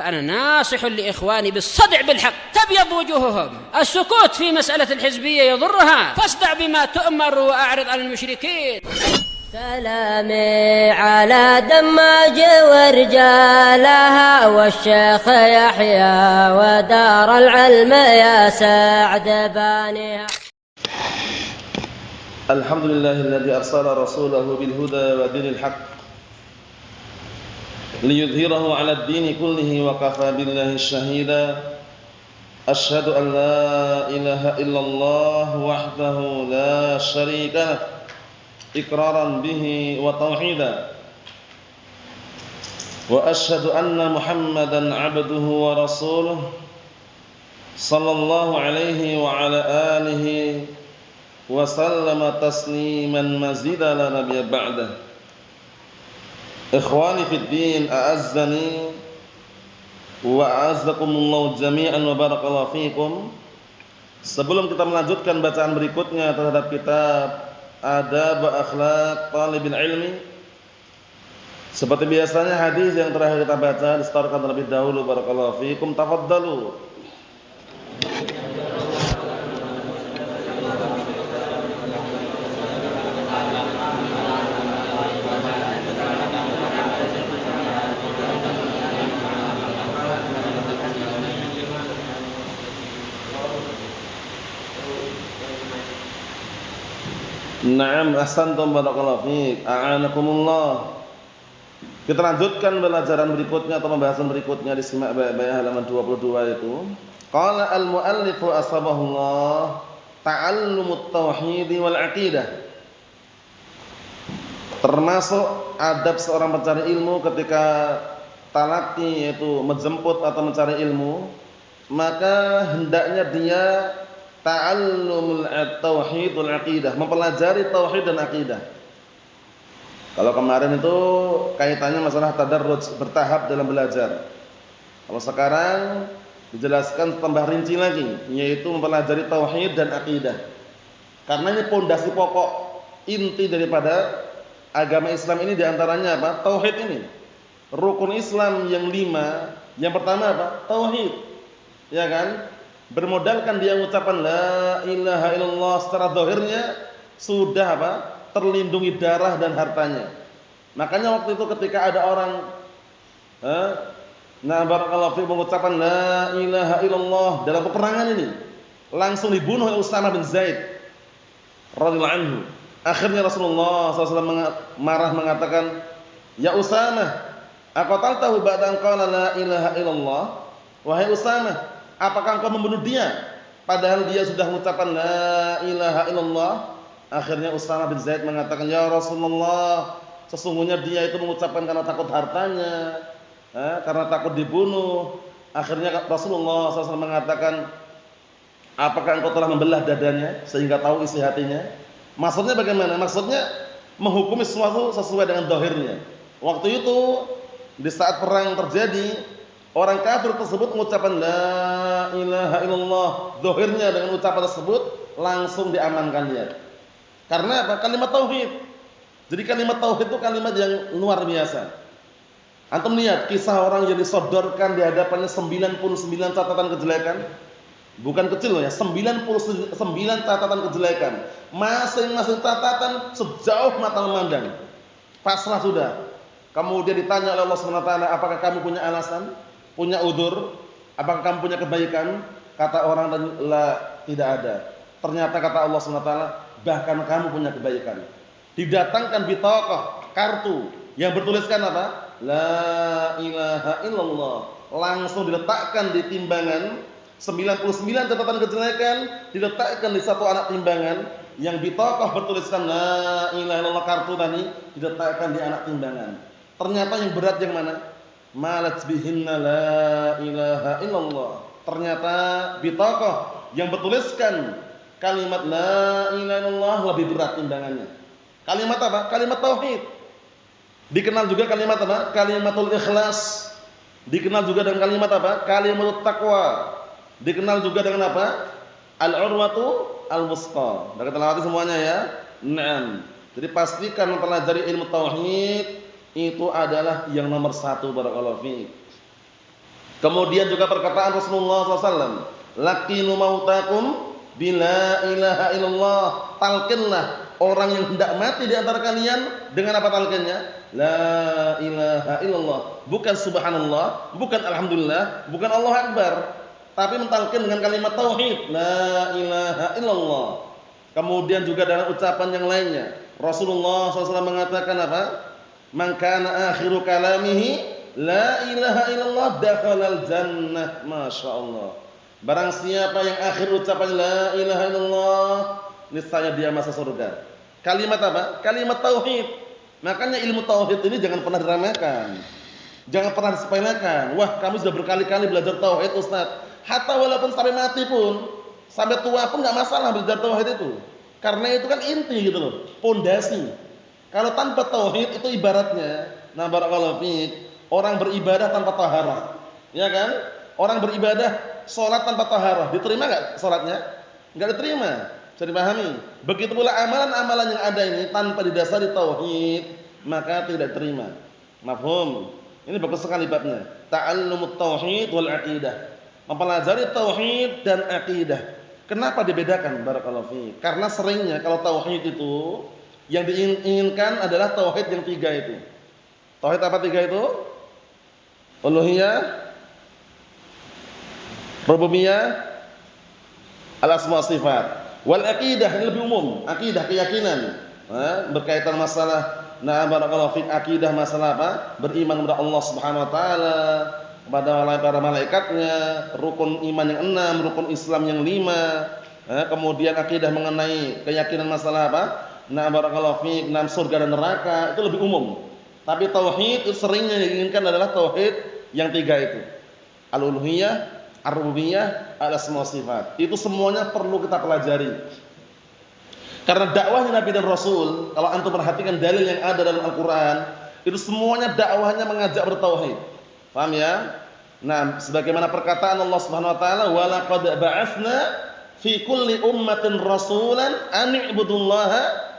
فأنا ناصح لإخواني بالصدع بالحق تبيض وجوههم. السكوت في مسألة الحزبية يضرها، فاصدع بما تؤمر وأعرض عن المشركين. سلامي على دماج ورجالها والشيخ يحيى ودار العلم يا سعد بانيها. الحمد لله الذي أرسل رسوله بالهدى ودين الحق ليظهره على الدين كله وكفى بالله شهيدا. أشهد أن لا إله إلا الله وحده لا شريك له إقرارا به وتوحيدا، وأشهد أن محمدا عبده ورسوله صلى الله عليه وعلى آله وسلم تسليما مزيدا لا نبي بعده. Ikhwani fid din, a'azzani wa a'azzakumullahu jami'an wa barakallahu fikum. Sebelum kita melanjutkan bacaan berikutnya terhadap kitab Adab Akhlaq Talibil Ilmi, seperti biasanya hadis yang terakhir kita baca distorkan terlebih dahulu. Barakallahu fikum, tafaddalu. Naam, ahsantum, barakallahu fiik, a'anakumullah. Kita lanjutkan pelajaran berikutnya atau pembahasan berikutnya, disimak baik-baik halaman 22 itu. Qala al-muallifu asbahullah ta'allumut tauhid wal aqidah. Termasuk adab seorang pencari ilmu ketika talaqi, yaitu menjemput atau mencari ilmu, maka hendaknya dia ta'allumul tauhid wal aqidah, mempelajari tauhid dan akidah. Kalau kemarin itu kaitannya masalah tadarruj, bertahap dalam belajar. Kalau sekarang dijelaskan tambah rinci lagi, yaitu mempelajari tauhid dan akidah. Karena ini pondasi pokok inti daripada agama Islam ini, diantaranya apa? Tauhid ini. Rukun Islam yang 5, yang pertama apa? Tauhid. Ya kan? Bermodalkan dia mengucapkan la ilaha illallah, secara zahirnya sudah apa? Terlindungi darah dan hartanya. Makanya waktu itu ketika ada orang barakallahu fi mengucapkan la ilaha illallah dalam peperangan ini, langsung dibunuh oleh Usamah bin Zaid radhiyallahu anhu. Akhirnya Rasulullah SAW marah mengatakan, "Ya Usamah, aqataltahu ba'da an qala la ilaha illallah?" Wahai Usamah, apakah engkau membunuh dia padahal dia sudah mengucapkan la ilaha illallah? Akhirnya Usamah bin Zaid mengatakan, "Ya Rasulullah, sesungguhnya dia itu mengucapkan karena takut hartanya, karena takut dibunuh." Akhirnya Rasulullah SAW mengatakan, "Apakah engkau telah membelah dadanya sehingga tahu isi hatinya?" Maksudnya bagaimana? Maksudnya menghukumi sesuatu sesuai dengan zahirnya. Waktu itu di saat perang terjadi, orang kafir tersebut mengucapkan la ilaha illallah, zahirnya dengan ucapan tersebut langsung diamankan dia. Karena apa? Kalimat tauhid. Jadi kalimat tauhid itu kalimat yang luar biasa. Antum lihat kisah orang yang disodorkan di hadapannya 99 catatan kejelekan. Bukan kecil loh ya, 99 catatan kejelekan. Masing-masing catatan sejauh mata memandang. Pasrah sudah. Kemudian ditanya oleh Allah Subhanahu wa taala, "Apakah kamu punya alasan? Punya udzur? Apakah kamu punya kebaikan?" Kata orang tadi, "La, tidak ada." Ternyata kata Allah Subhanahu wa taala, "Bahkan kamu punya kebaikan." Didatangkan bitaqah, kartu yang bertuliskan apa? La ilaha illallah. Langsung diletakkan di timbangan 99 catatan kejelekan, diletakkan di satu anak timbangan yang bitaqah bertuliskan la ilaha illallah, kartu tadi diletakkan di anak timbangan. Ternyata yang berat yang mana? Malat bihinna la ilaha illallah. Ternyata bitaqah yang bertuliskan kalimat la ilaha illallah lebih berat timbangannya. Kalimat apa? Kalimat tauhid. Dikenal juga kalimat apa? Kalimatul ikhlas. Dikenal juga dengan kalimat apa? Kalimatut taqwa. Dikenal juga dengan apa? Al-urwatu al-wusqa. Sudah kita lewati semuanya ya? Naam. Jadi pastikan mempelajari ilmu tauhid itu adalah yang nomor 1, barakallahu fiik. Kemudian juga perkataan Rasulullah SAW, laqinu mautakum bila ilaha illallah. Talqinlah orang yang hendak mati di antara kalian dengan apa talqinnya? La ilaha illallah. Bukan subhanallah, bukan alhamdulillah, bukan Allah akbar, tapi mentalqin dengan kalimat tauhid, la ilaha illallah. Kemudian juga dalam ucapan yang lainnya, Rasulullah SAW mengatakan apa? Man kana akhiru kalamihi la ilaha illallah dakhalal jannah. Masya Allah. Barang siapa yang akhir ucapan la ilaha illallah, niscaya dia masuk surga. Kalimat apa? Kalimat tauhid. Makanya ilmu tauhid ini jangan pernah diremehkan, jangan pernah disepelekan. Wah, kamu sudah berkali-kali belajar tauhid, Ustaz. Hatta walaupun sampai mati pun, sampai tua pun nggak masalah belajar tauhid itu. Karena itu kan inti gitu loh, pondasi. Kalau tanpa tauhid itu ibaratnya, nah barakallahu fiik, orang beribadah tanpa taharah. Ya kan? Orang beribadah salat tanpa taharah, diterima enggak salatnya? Enggak diterima. Bisa dipahami? Begitu pula amalan-amalan yang ada ini tanpa didasari tauhid, maka tidak diterima. Mafhum? Ini bagus sekali babnya. Ta'allumut tauhid wal aqidah. Mempelajari tauhid dan aqidah. Kenapa dibedakan? Barakallahu fiik. Karena seringnya kalau tauhid itu yang diinginkan adalah tauhid yang tiga itu. Tauhid apa tiga itu? Uluhiyah, rububiyah, al-asma wa sifat. Wal aqidah, ini lebih umum, akidah, keyakinan. Berkaitan masalah barakallahu fiik, akidah masalah apa? Beriman kepada Allah Subhanahu wa taala, kepada para malaikatnya, rukun iman yang 6, rukun Islam yang 5. Kemudian akidah mengenai keyakinan masalah apa? Barakallahu fiik, surga dan neraka, itu lebih umum. Tapi tauhid itu seringnya diinginkan adalah tauhid yang tiga itu. Al-uluhiyah, ar-rububiyah, al-asma wa sifat. Itu semuanya perlu kita pelajari. Karena dakwahnya Nabi dan Rasul, kalau antum perhatikan dalil yang ada dalam Al-Qur'an, itu semuanya dakwahnya mengajak bertauhid. Paham ya? Nah, sebagaimana perkataan Allah Subhanahu wa taala, "Wa laqad ba'atsna fi kulli ummatin rasulan an i'budullaha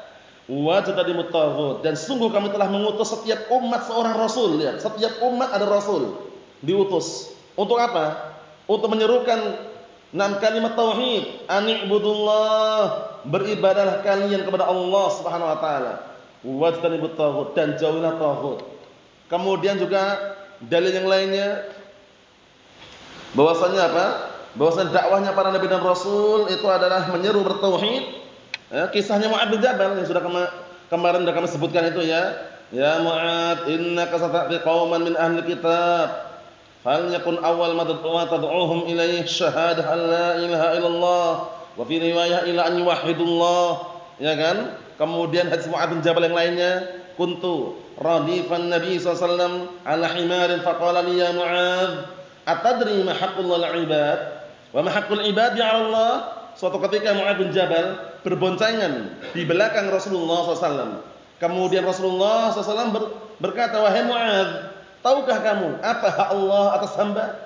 wa tajtanibut taghut." Dan sungguh kami telah mengutus setiap umat seorang rasul, ya. Setiap umat ada rasul diutus. Untuk apa? Untuk menyerukan kalimat tauhid, ani'budullah, beribadahlah kalian kepada Allah Subhanahu wa taala, wajtanibut taghut, dan jauhilah taghut. Kemudian juga dalil yang lainnya bahwasanya apa? Bahwasanya dakwahnya para nabi dan rasul itu adalah menyeru bertauhid. Kisahnya Mu'adz bin Jabal yang sudah kemarin sudah kami sebutkan itu ya. Ya Mu'adz, innaka sata'ti qauman min ahli kitab. Hal yakun awal ma tad'uhum ilaih syahadah an la ilaha illallah wa fi riwayah ila an yuwahhidullah, ya kan? Kemudian hadis Mu'adz bin Jabal yang lainnya, kuntu radifan nabi sallallahu alaihi wasallam ala himarin faqala li ya Mu'adz atadri ma haqqul ibad wa ma haqqul ibad ya Allah. Suatu ketika Mu'adz bin Jabal berboncengan di belakang Rasulullah SAW. Kemudian Rasulullah SAW berkata, wahai Mu'adz, tahukah kamu apa hak Allah atas hamba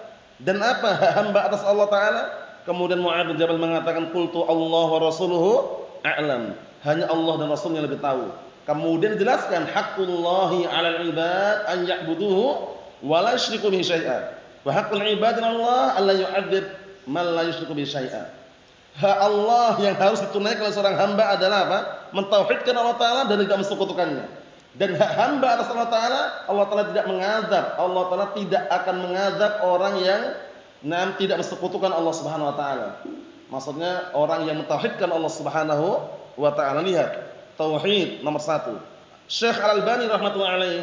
dan apa hak hamba atas Allah Ta'ala? Kemudian Mu'adz bin Jabal mengatakan, qultu Allah wa rasuluhu a'lam. Hanya Allah dan Rasulnya lebih tahu. Kemudian dijelaskan, haqqullahi 'alal ibad an ya'buduhu wa la yusyriku bihi syai'a. Wa haqqul ibad 'ala Allah alla yu'adzib man la yusyriku bihi syai'a. Hak Allah yang harus ditunaikan oleh seorang hamba adalah apa? Mentauhidkan Allah Ta'ala dan tidak mensekutukannya. Dan hak hamba atas Allah Ta'ala, Allah Ta'ala tidak mengazab. Allah Ta'ala tidak akan mengazab orang yang tidak mensekutukan Allah Subhanahu wa Ta'ala. Maksudnya orang yang mentauhidkan Allah Subhanahu wa Ta'ala. Lihat, tauhid nomor 1. Syekh Al-Albani rahmatullahi alaih,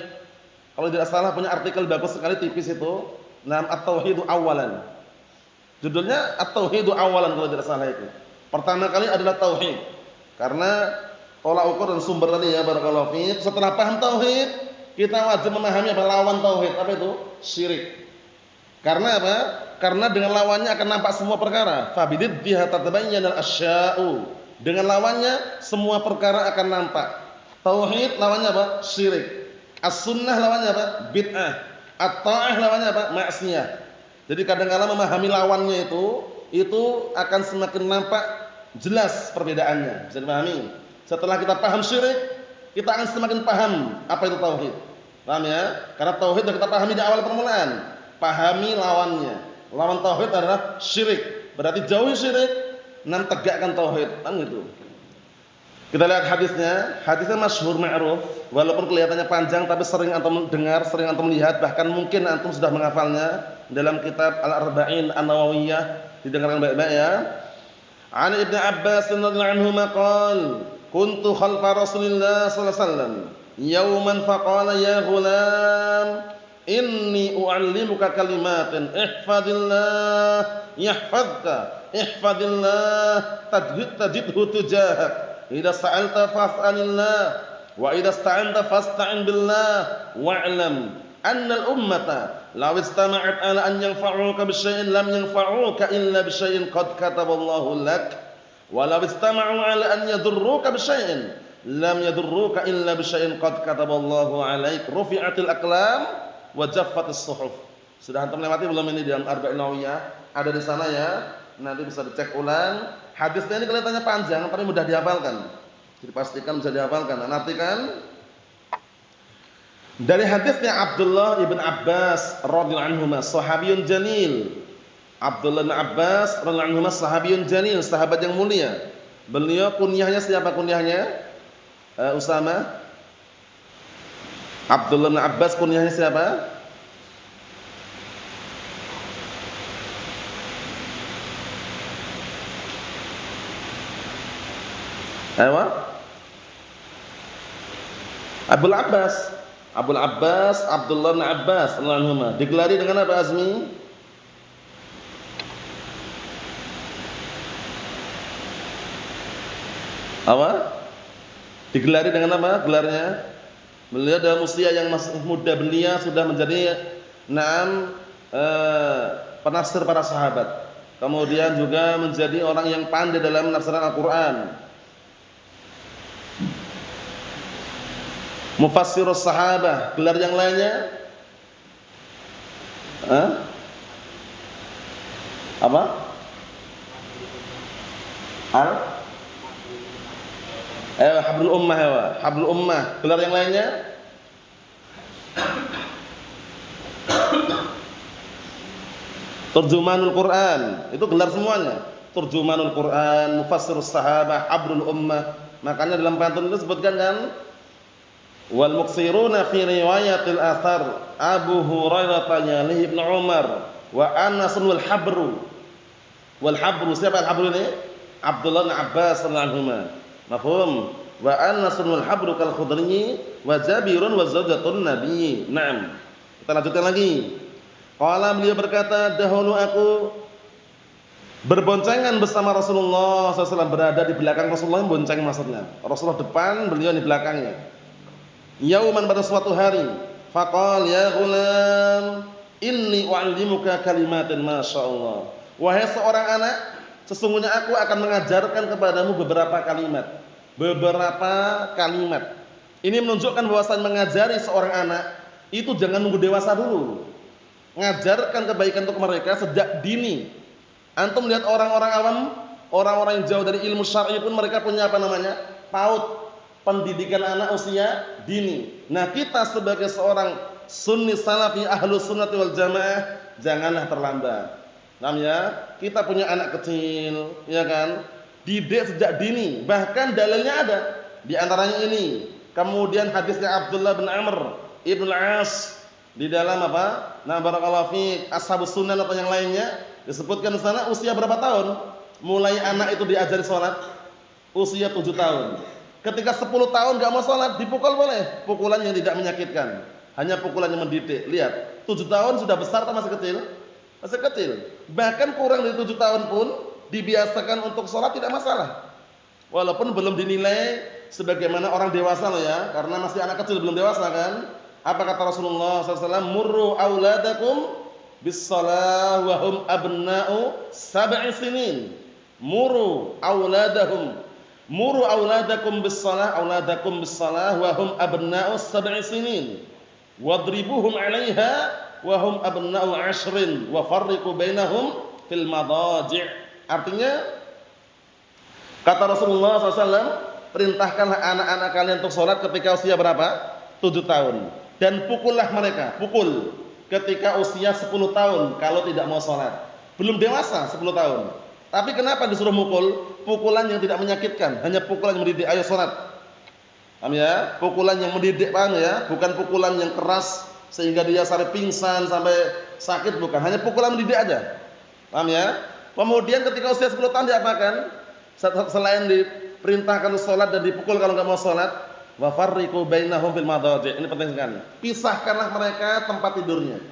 kalau tidak salah punya artikel bagus sekali tipis itu, at-tauhidu awalan. Judulnya at-tauhidu awalan kalau tidak salah itu. Pertama kali adalah tauhid. Karena tolak ukur dan sumber tadi ya barakallahu fiik. Setelah paham tauhid, kita wajib memahami apa lawan tauhid. Apa itu? Syirik. Karena apa? Karena dengan lawannya akan nampak semua perkara. Fabididdiha tatabayyana al-asya'u. Dengan lawannya semua perkara akan nampak. Tauhid lawannya apa? Syirik. As-sunnah lawannya apa? Bid'ah. At-ta'ah lawannya apa? Maksiyah. Jadi kadang-kala memahami lawannya itu akan semakin nampak jelas perbedaannya. Bisa dipahami? Setelah kita paham syirik, kita akan semakin paham apa itu tauhid. Paham ya? Karena tauhid sudah kita pahami di awal permulaan. pahami lawannya. Lawan tauhid adalah syirik. Berarti jauhi syirik, tegakkan tauhid. Kan gitu. Kita lihat hadisnya. Hadisnya masyhur ma'ruf, walaupun kelihatannya panjang tapi sering antum dengar, sering antum lihat, bahkan mungkin antum sudah menghafalnya dalam kitab Al-Arba'in An-Nawawiyah. Didengarkan baik-baik ya. An Ibnu Abbas radhiyallahu anhu maqal, kuntu khalfa Rasulillah sallallahu alaihi wasallam yauman faqala ya ghulam inni u'allimuka kalimatin ihfadillah yahfazka ihfadillah tajidhu tujahak idza sa'alta fas'alillah wa idza ista'anta fasta'in billah wa'lam anna al-ummata law istama'at ala an yanfa'uka bisyai'in lam yanfa'uka illa bisyai'in qad kataballahu lak wa law istama'u ala an yadurruka bisyai'in lam yadurruka illa bisyai'in qad kataballahu 'alaik rufi'atil aqlam wa jaffatis suhuf. Sudah antum lewati belum ini dalam Arba'in Nawawiyah? Ada di sana ya. Nanti bisa dicek ulang. Hadisnya ini kelihatannya panjang tapi mudah dihafalkan. Jadi pastikan bisa dihafalkan. Nantikan dari hadisnya Abdullah ibn Abbas radhiyallahu anhu, sahabiyun jalil. Abdullah bin Abbas radhiyallahu anhu sahabiyun jalil, sahabat yang mulia. Beliau kunyahnya siapa kunyahnya? Usama. Abdullah bin Abbas kunyahnya siapa? Ayo. Abdul Abbas. Abdul Abbas, Abdullah bin Abbas radhiyallahu anhu. Digelari dengan apa Azmi? Apa? Digelari dengan apa gelarnya? Beliau dalam usia yang masih muda belia sudah menjadi penafsir para sahabat. Kemudian juga menjadi orang yang pandai dalam menafsirkan Al-Qur'an. Mufassirus sahabah, gelar yang lainnya apa? Hablul ummah ya, hablul ummah. Gelar yang lainnya Turjumanul Quran. Itu gelar semuanya. Turjumanul Quran, mufassirus sahabah, hablul ummah. Makanya dalam pantun itu sebutkan kan, wal muksiruna fi riwayatil athar Abu Hurairah yali Ibnu Umar wa Anas wal habru. Wal habru siapa al habru ini? Abdullah bin Abbas radhiyallahu anhu. Mafhum? Wa Anas wal habru kal Khudri wa Jabirun wa zawjatun Nabi. Naam. Kita lanjutkan lagi. Qala beliau berkata, dahulu aku berboncengan bersama Rasulullah SAW, berada di belakang Rasulullah, bonceng maksudnya. Rasulullah depan, beliau di belakangnya. Yauman pada suatu hari, faqal ya ghulam inni u'allimuka kalimatin masyaallah. Wahai seorang anak, sesungguhnya aku akan mengajarkan kepadamu beberapa kalimat. Beberapa kalimat. Ini menunjukkan bahwasanya mengajari seorang anak itu jangan nunggu dewasa dulu. Ngajarkan kebaikan untuk mereka sejak dini. Antum lihat orang-orang awam, orang-orang yang jauh dari ilmu syar'i pun mereka punya apa namanya? PAUD. Pendidikan anak usia dini. Nah, kita sebagai seorang sunni salafi ahlus sunnati wal jamaah janganlah terlambat. Namanya kita punya anak kecil, ya kan? Didik sejak dini. Bahkan dalilnya ada. Di antaranya ini. Kemudian hadisnya Abdullah bin Amr Ibn al-As di dalam apa? Nah, barakallahu fiik, ashabus sunnah atau yang lainnya disebutkan di sana usia berapa tahun? Mulai anak itu diajari salat usia 7 tahun. Ketika 10 tahun enggak mau salat, dipukul boleh. Pukulan yang tidak menyakitkan, hanya pukulan yang mendidik. Lihat, 7 tahun sudah besar atau masih kecil? Masih kecil. Bahkan kurang dari 7 tahun pun dibiasakan untuk salat tidak masalah. Walaupun belum dinilai sebagaimana orang dewasa loh ya, karena masih anak kecil belum dewasa kan. Apa kata Rasulullah SAW? Murru auladakum bis-shalah wa hum abna'u 7 sinin. Murru auladakum bis-shalah wa hum abna'u 7 sinin. Wadribuhum 'alaiha wa hum abna'u 10 wa farriqu bainahum fil madaji'. Artinya kata Rasulullah SAW, perintahkanlah anak-anak kalian untuk sholat ketika usia berapa? 7 tahun. Dan pukullah mereka, pukul. ketika usia 10 tahun kalau tidak mau sholat. Belum dewasa 10 tahun. Tapi kenapa disuruh mukul? Pukulan yang tidak menyakitkan, hanya pukulan yang mendidik, ayo sholat. Paham ya? Pukulan yang mendidik, paham ya? Bukan pukulan yang keras sehingga dia sampai pingsan, sampai sakit, bukan. Hanya pukulan mendidik aja. Paham ya? Kemudian ketika usia 10 tahun diapakan? Selain diperintahkan sholat dan dipukul kalau nggak mau sholat, wa farriqu bainahum fil madhaji'. Ini penting sekali. Pisahkanlah mereka tempat tidurnya.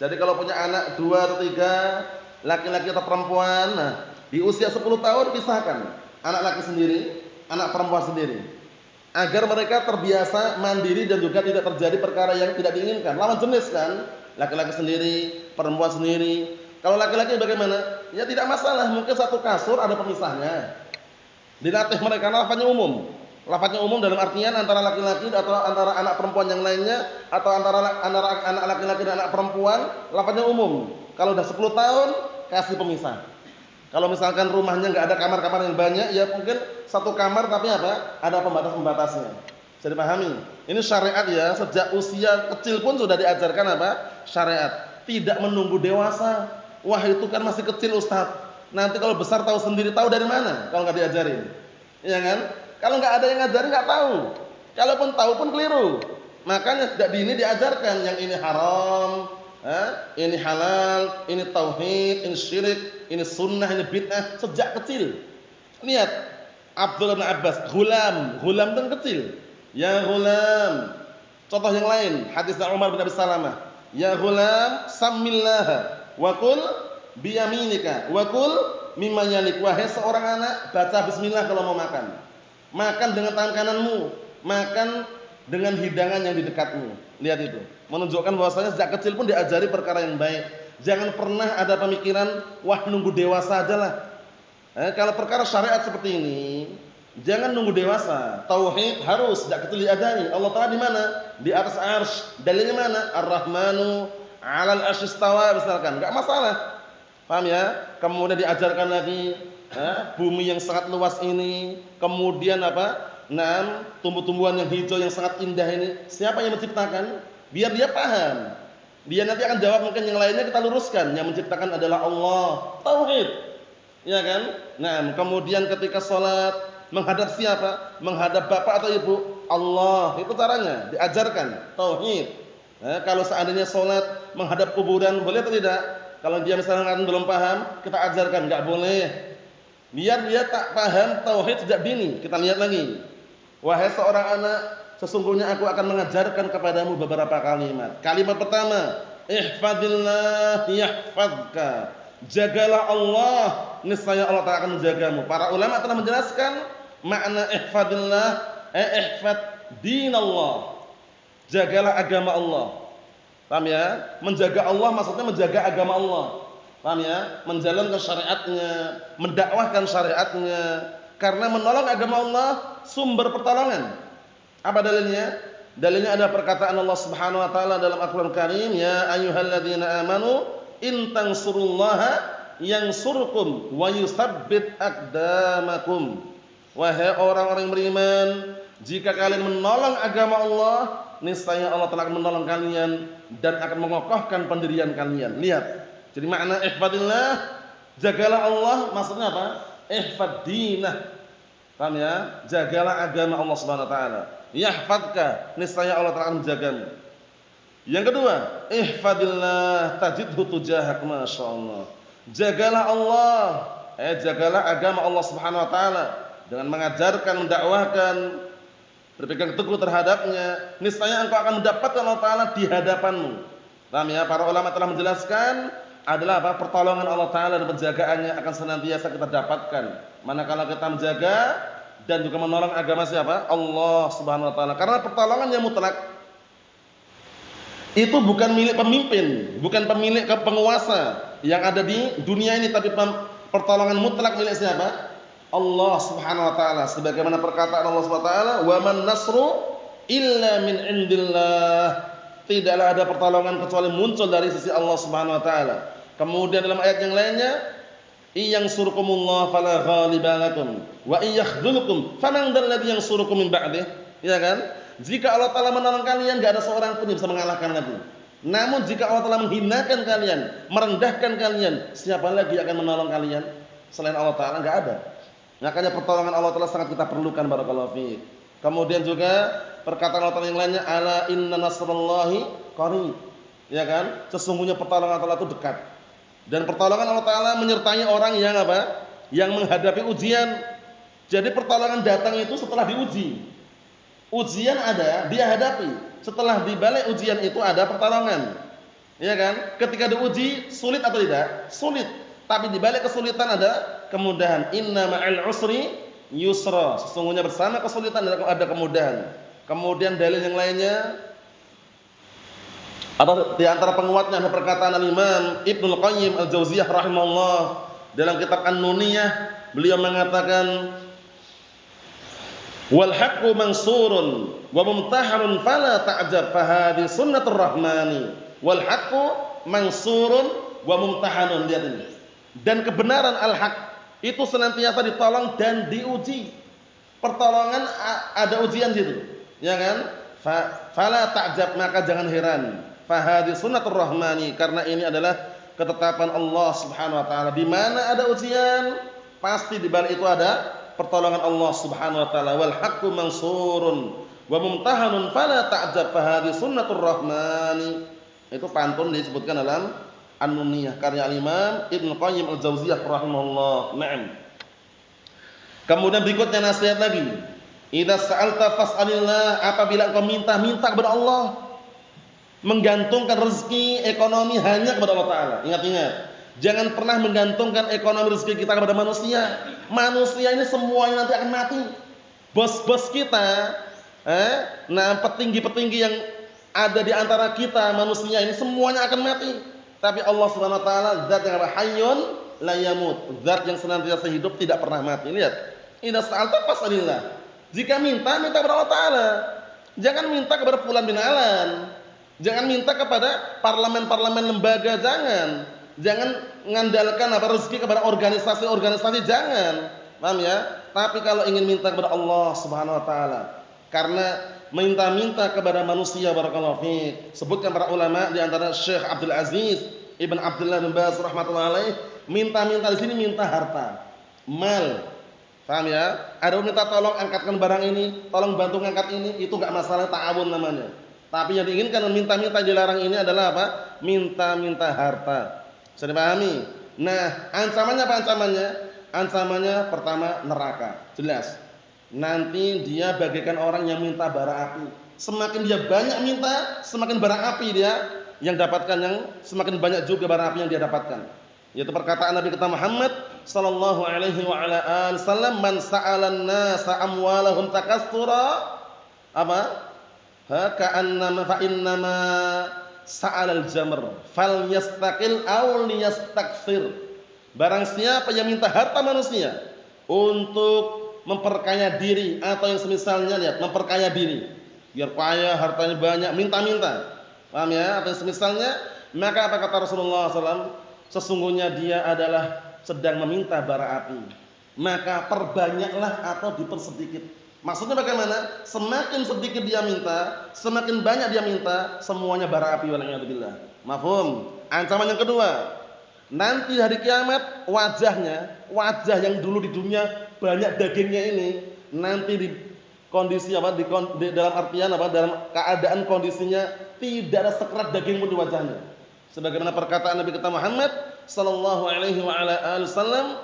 Jadi kalau punya anak 2 atau 3, laki-laki atau perempuan, nah, di usia 10 tahun pisahkan. Anak laki sendiri, anak perempuan sendiri. Agar mereka terbiasa mandiri dan juga tidak terjadi perkara yang tidak diinginkan. Lawan jenis kan, laki-laki sendiri, perempuan sendiri. Kalau laki-laki bagaimana? Ya tidak masalah, mungkin satu kasur ada pemisahnya. Dilatih mereka, lafaznya umum. Lafaznya umum dalam artian antara laki-laki atau antara anak perempuan yang lainnya, atau antara anak laki-laki dan anak perempuan, lafaznya umum. Kalau udah 10 tahun, kasih pemisah. Kalau misalkan rumahnya nggak ada kamar-kamar yang banyak, ya mungkin satu kamar tapi apa? Ada pembatas-pembatasnya. Bisa dipahami? Ini syariat ya, sejak usia kecil pun sudah diajarkan apa? Syariat. Tidak menunggu dewasa. Wah itu kan masih kecil Ustaz. Nanti kalau besar tahu sendiri, tahu dari mana? Kalau nggak diajarin, iya kan? Kalau nggak ada yang ngajarin nggak tahu. Kalaupun tahu pun keliru. Makanya sejak dini diajarkan yang ini haram, ini halal, ini tauhid, ini syirik, ini sunnah, ini bid'ah sejak kecil. Lihat Abdullah bin Abbas, gulam itu kecil. Ya gulam. Contoh yang lain, hadisnya Umar bin Abi Salamah. Ya gulam, samillah wa kul biyaminika wa kul mimma yalik. Wahai seorang anak, baca bismillah kalau mau makan. Makan dengan tangan kananmu, makan dengan hidangan yang di dekatmu. Lihat itu. Menunjukkan bahwasanya sejak kecil pun diajari perkara yang baik. Jangan pernah ada pemikiran, wah nunggu dewasa aja lah. Kalau perkara syariat seperti ini, jangan nunggu dewasa. Tauhid harus sejak kecil diajari. Allah Ta'ala di mana? Di atas arsy. Dalilnya mana? Ar-Rahmanu 'alal arsy istawa misalkan. Enggak masalah. Paham ya? Kemudian diajarkan lagi bumi yang sangat luas ini, kemudian apa? Nah, tumbuh-tumbuhan yang hijau yang sangat indah ini, siapa yang menciptakan? Biar dia paham. Dia nanti akan jawab, mungkin yang lainnya kita luruskan. Yang menciptakan adalah Allah. Tauhid. Ya kan? Nah, kemudian ketika sholat menghadap siapa? Menghadap bapak atau ibu? Allah. Itu caranya, diajarkan. Tauhid. Kalau seandainya sholat menghadap kuburan, boleh atau tidak? Kalau dia misalnya belum paham, kita ajarkan, enggak boleh. Biar dia tak paham tauhid sejak dini. Kita lihat lagi. Wahai seorang anak, sesungguhnya aku akan mengajarkan kepadamu beberapa kalimat. Kalimat pertama, ihfadillah yahfadka. Jagalah Allah, niscaya Allah Ta'ala akan menjagamu. Para ulama telah menjelaskan makna ihfadillah, ihfad dinallah. Jagalah agama Allah. Paham ya? Menjaga Allah maksudnya menjaga agama Allah. Paham ya? Menjalankan syariatnya, mendakwahkan syariatnya. Karena menolong agama Allah sumber pertolongan. Apa dalilnya? Dalilnya ada perkataan Allah Subhanahu wa taala dalam Al-Qur'an Karim, ya ayyuhalladzina amanu in tansurullaha yansurkum wa yutsabbit aqdamakum. Wahai orang-orang yang beriman, jika kalian menolong agama Allah, niscaya Allah telah menolong kalian dan akan mengokohkan pendirian kalian. Lihat. Jadi makna ihfadillah, jagalah Allah, maksudnya apa? Ihfad dinah. Paham ya? Jagalah agama Allah Subhanahu wa taala. Yahfadka, niscaya Allah Ta'ala menjagamu. Yang kedua, ihfadillah tajidhu tujahak, masyaallah. Jagalah Allah, jagalah agama Allah Subhanahu wa taala dengan mengajarkan, mendakwahkan, berpegang teguh terhadapnya, niscaya engkau akan mendapatkan Allah Ta'ala di hadapanmu. Paham ya? Para ulama telah menjelaskan adalah apa? Pertolongan Allah Ta'ala dan penjagaannya akan senantiasa kita dapatkan manakala kita menjaga dan juga menolong agama siapa? Allah Subhanahu wa taala. Karena pertolongan yang mutlak itu bukan milik pemimpin, bukan pemilik penguasa yang ada di dunia ini, tapi pertolongan mutlak milik siapa? Allah Subhanahu wa taala. Sebagaimana perkataan Allah Subhanahu wa taala, "Wa man nasru illa min indillah." Tidaklah ada pertolongan kecuali muncul dari sisi Allah Subhanahu wa taala. Kemudian dalam ayat yang lainnya, "Iyansurkumullah fala ghaliba lakum wa iyakhdzulukum faman dzalladzi yansurukum min ba'dih." Ya kan? Jika Allah Taala menolong kalian, enggak ada seorang pun yang bisa mengalahkan lagi. Namun jika Allah telah menghinakan kalian, merendahkan kalian, siapa lagi yang akan menolong kalian selain Allah Ta'ala? Enggak ada. Makanya pertolongan Allah Ta'ala sangat kita perlukan, barakallahu fiik. Kemudian juga perkataan Allah Ta'ala yang lainnya, ala inna nasrullahi qarib. Ya kan? Sesungguhnya pertolongan Allah itu dekat. Dan pertolongan Allah Ta'ala menyertai orang yang apa? Yang menghadapi ujian. Jadi pertolongan datang itu setelah diuji. Ujian ada, dia hadapi. Setelah dibalik ujian itu ada pertolongan. Ya kan? Ketika diuji sulit atau tidak? Sulit. Tapi dibalik kesulitan ada kemudahan. Inna ma'al usri yusra. Sesungguhnya bersama kesulitan ada kemudahan. Kemudian dalil yang lainnya atau di antara penguatnya ada perkataan Al-Imam Ibnul Qayyim Al-Jauziyah rahimahullah dalam kitab An-Nuniyah, beliau mengatakan wal haqqu mansurun wa mumtahanun fala ta'jab fa hadhi sunnatur rahmani. Wal haqqu mansurun wa mumtahanun, lihat ini. Dan kebenaran al-haq itu senantiasa ditolong dan diuji. Pertolongan ada ujian situ, ya kan? Fala ta'jab, maka jangan heran. Fa hadhi sunnatur rahmani, karena ini adalah ketetapan Allah Subhanahu wa taala. Di mana ada ujian, pasti di balik itu ada pertolongan Allah Subhanahu wa taala. Wal haqqu mansurun wa mumtahanun fala ta'jab fa hadhi sunnatur rahmani. Itu pantun disebutkan dalam An-Nuniyah karya Imam Ibnu Qayyim Al-Jauziyah rahimahullah. Naam. Kemudian berikutnya nasihat lagi. Idza sa'alta fas'alillah, apabila engkau minta kepada Allah. Menggantungkan rezeki ekonomi hanya kepada Allah Ta'ala. Ingat-ingat, jangan pernah menggantungkan ekonomi rezeki kita kepada manusia. Manusia ini semuanya nanti akan mati. Bos-bos kita, petinggi-petinggi yang ada di antara kita manusia ini semuanya akan mati. Tapi Allah Subhanahu wa taala zat yang hayyun la yamut, zat yang senantiasa hidup tidak pernah mati. Lihat, idza sa'alta fas'alillah. Jika minta kepada Allah Ta'ala. Jangan minta kepada fulan bin alan. Jangan minta kepada parlemen-parlemen lembaga, jangan. Jangan mengandalkan rezeki kepada organisasi-organisasi, jangan. Paham ya? Tapi kalau ingin minta kepada Allah Subhanahu wa taala, karena minta-minta kepada manusia, barakallahu fiik. Sebutkan para ulama di antara Syekh Abdul Aziz Ibn Abdullah bin Baz rahimatullah alaih, minta-minta di sini minta harta, mal. Paham ya? Ada minta tolong angkatkan barang ini, tolong bantu ngangkat ini, itu enggak masalah, ta'awun namanya. Tapi yang diinginkan minta-minta dilarang ini adalah apa? Minta-minta harta. Bisa dipahami? Nah, ancamannya apa ancamannya? Ancamannya pertama neraka. Jelas. Nanti dia bagaikan orang yang minta bara api. Semakin dia banyak minta, semakin bara api dia yang dapatkan, yang semakin banyak juga bara api yang dia dapatkan. Yaitu perkataan Nabi kita Muhammad sallallahu alaihi wa ala wasallam, man sa'alan nasa amwalahum takatsura apa? Ka'annama fa innama sa'alal jamr falyastaqil aw liyastakthir. Barang siapa yang minta harta manusia untuk memperkaya diri atau yang semisalnya, lihat, memperkaya diri biar kaya, hartanya banyak, minta-minta. Paham ya? Atau yang semisalnya, maka apa kata Rasulullah SAW? Sesungguhnya dia adalah sedang meminta bara api. Maka perbanyaklah atau dipersedikit. Maksudnya bagaimana? Semakin sedikit dia minta, semakin banyak dia minta, semuanya bara api, wala'iyadzubillah. Mafhum? Ancaman yang kedua, nanti hari kiamat wajah yang dulu di dunia banyak dagingnya ini, nanti di kondisi apa? Dalam artian apa? Dalam keadaan kondisinya tidak ada sekerat daging pun di wajahnya. Sebagaimana perkataan Nabi kita Muhammad sallallahu alaihi wa ala wasallam,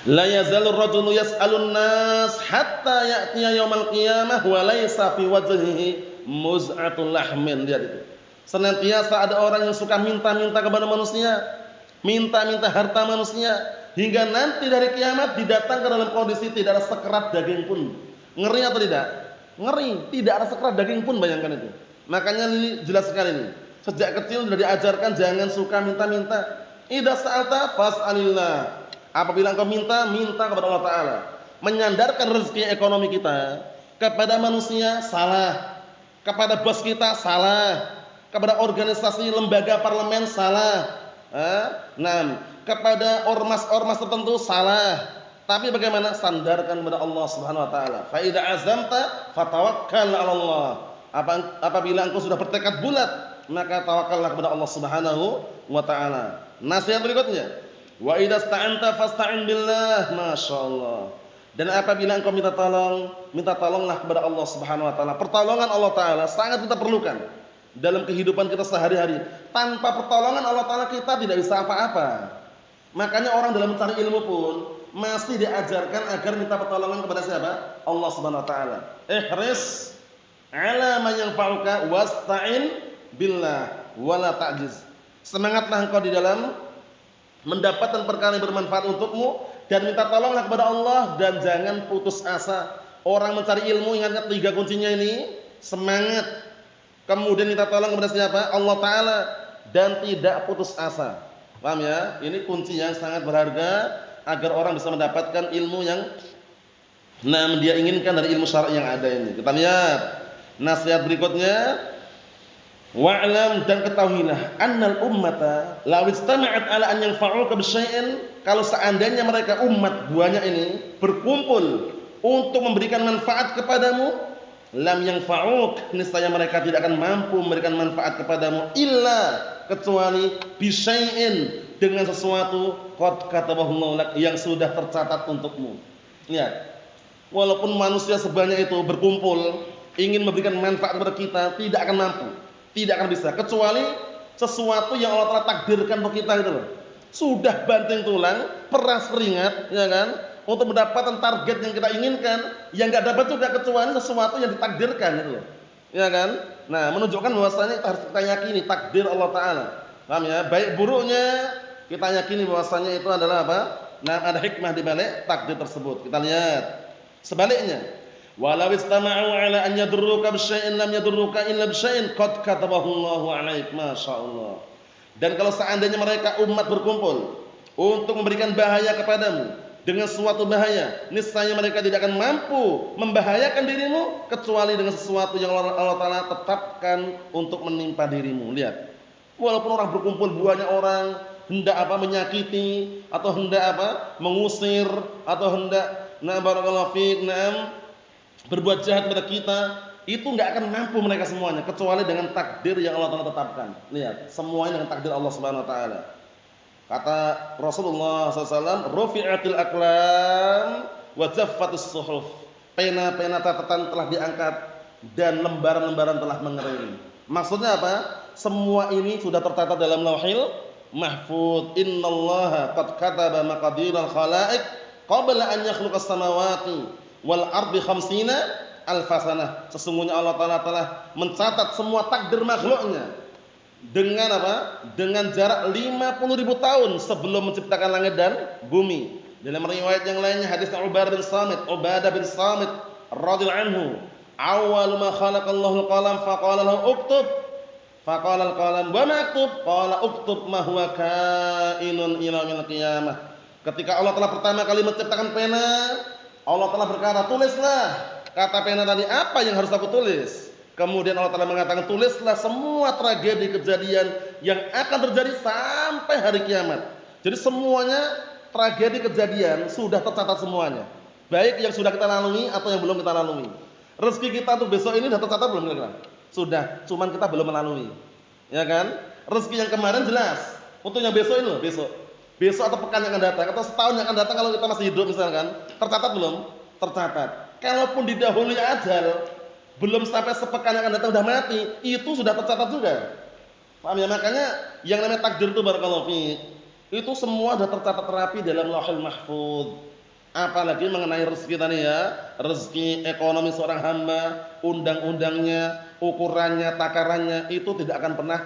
la yazalur rajulu yas'alun nas hatta ya'tiya yaumal qiyamah wa laysa fi wajhihi muz'atul lahmin. Lihat itu. Senantiasa ada orang yang suka minta-minta kepada manusia, minta-minta harta manusia, hingga nanti dari kiamat didatangkan dalam kondisi tidak ada sekerat daging pun. Ngeri atau tidak? Ngeri, tidak ada sekerat daging pun, bayangkan itu. Makanya ini jelas sekali ini. Sejak kecil sudah diajarkan jangan suka minta-minta. Idza sa'alta fas'alillah. Apabila engkau minta kepada Allah Ta'ala. Menyandarkan rezeki ekonomi kita kepada manusia, salah. Kepada bos kita, salah. Kepada organisasi lembaga parlemen, salah. Kepada ormas-ormas tertentu, salah. Tapi bagaimana? Sandarkan kepada Allah Subhanahu wa taala. Fa idza azamta fatawakkal 'ala Allah. Apabila engkau sudah bertekad bulat, maka tawakallah kepada Allah Subhanahu wa taala. Nasihat berikutnya, wa idza sta'anta fasta'in billah. Masyaallah. Dan apabila engkau minta tolonglah kepada Allah Subhanahu wa taala. Pertolongan Allah taala sangat kita perlukan dalam kehidupan kita sehari-hari. Tanpa pertolongan Allah taala kita tidak bisa apa-apa. Makanya orang dalam mencari ilmu pun masih diajarkan agar minta pertolongan kepada siapa? Allah Subhanahu wa taala. Ihris 'ala ma yanfa'uka wasta'in billah wala ta'jiz. Semangatlah engkau di dalam mendapatkan perkara yang bermanfaat untukmu dan minta tolonglah kepada Allah dan jangan putus asa. Orang mencari ilmu ingat 3 kuncinya ini, semangat, kemudian minta tolong kepada siapa? Allah taala, dan tidak putus asa. Paham ya? Ini kunci yang sangat berharga agar orang bisa mendapatkan ilmu yang dia inginkan dari ilmu syar'i yang ada ini. Kita lihat nasihat berikutnya. Wa'lam, dan ketahuilah annal ummata law istama'at ala an yanfa'uka bisyai'in, kalau seandainya mereka umat banyak ini berkumpul untuk memberikan manfaat kepadamu, lam yanfa'uk, niscaya mereka tidak akan mampu memberikan manfaat kepadamu illa, kecuali bisyai'in, dengan sesuatu qad katabahu lak, yang sudah tercatat untukmu. Lihat, walaupun manusia sebanyak itu berkumpul ingin memberikan manfaat kepada kita, tidak akan mampu. Tidak akan bisa kecuali sesuatu yang Allah telah takdirkan untuk kita itu loh. Sudah banting tulang, peras keringat, ya kan? Untuk mendapatkan target yang kita inginkan, yang enggak dapat juga kecuali sesuatu yang ditakdirkan itu loh. Ya kan? Nah, menunjukkan bahwasanya harus kita yakini takdir Allah taala. Paham ya? Baik buruknya kita yakini bahwasanya itu adalah apa? Nah, ada hikmah di balik takdir tersebut. Kita lihat sebaliknya. Walau istama'u ala an yadurruka bisyai'in lam yadurruka illa bisyai'in qad katabahu Allahu 'alaik. Masyaallah. Dan kalau seandainya mereka umat berkumpul untuk memberikan bahaya kepadamu dengan suatu bahaya, niscaya mereka tidak akan mampu membahayakan dirimu kecuali dengan sesuatu yang Allah taala tetapkan untuk menimpa dirimu. Lihat. Walaupun orang berkumpul banyak orang hendak menyakiti atau hendak mengusir atau hendak barakallahu fiik berbuat jahat kepada kita, itu enggak akan mampu mereka semuanya kecuali dengan takdir yang Allah Taala tetapkan. Lihat, semuanya dengan takdir Allah Subhanahu wa taala. Kata Rasulullah SAW, rufi'atil aqlam wa jaffatus suhuf. Pena-pena catatan telah diangkat dan lembaran-lembaran telah mengering. Maksudnya apa? Semua ini sudah tercatat dalam Lauhil Mahfuz. Innallaha qad kataba maqadiral khalaiq qabla an yakhluqas samawati wal ardi khamsina alfasanah. Sesungguhnya Allah Taala telah mencatat semua takdir makhluknya dengan dengan jarak 50.000 tahun sebelum menciptakan langit dan bumi. Dalam riwayat yang lainnya hadis Ubadah bin Samit radhiyallahu anhu, awwal ma khalaqallahu al-qalam faqala lahu uktub, faqala al-qalam wa ma aktub, qala uktub ma huwa kainun ila yaumil qiyamah. Ketika Allah telah pertama kali menciptakan pena, Allah telah berkata, tulislah. Kata pena tadi, apa yang harus aku tulis? Kemudian Allah telah mengatakan, tulislah semua tragedi kejadian yang akan terjadi sampai hari kiamat. Jadi semuanya tragedi kejadian sudah tercatat semuanya. Baik yang sudah kita lalui atau yang belum kita lalui. Rezeki kita untuk besok ini sudah tercatat belum kira-kira? Sudah, cuman kita belum melalui. Ya kan? Rezeki yang kemarin jelas. Untuk yang besok ini loh, besok atau pekan yang akan datang atau setahun yang akan datang kalau kita masih hidup misalkan, tercatat belum? Tercatat. Kalaupun didahului ajal, belum sampai sepekan yang akan datang sudah mati, itu sudah tercatat juga. Paham ya? Makanya yang namanya takdir itu barakallahu fiik, itu semua sudah tercatat rapi dalam Lauhul Mahfuz. Apalagi mengenai rezeki tadi ya, rezeki ekonomi seorang hamba, undang-undangnya, ukurannya, takarannya itu tidak akan pernah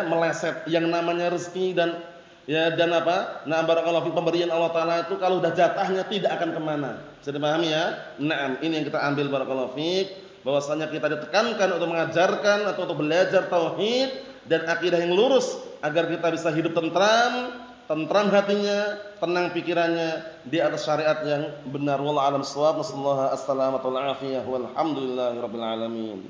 meleset. Yang namanya rezeki dan nah barakallahu fi, pemberian Allah Taala itu kalau udah jatahnya tidak akan kemana. Bisa dipahami ya? Naam, ini yang kita ambil barakallahu fiik, bahwasanya kita ditekankan untuk mengajarkan atau untuk belajar tauhid dan akidah yang lurus agar kita bisa hidup tentram hatinya, tenang pikirannya di atas syariat yang benar. Wallahu a'lam bissawab. Nasallahu as-salamata wal afiyah walhamdulillahirabbil alamin.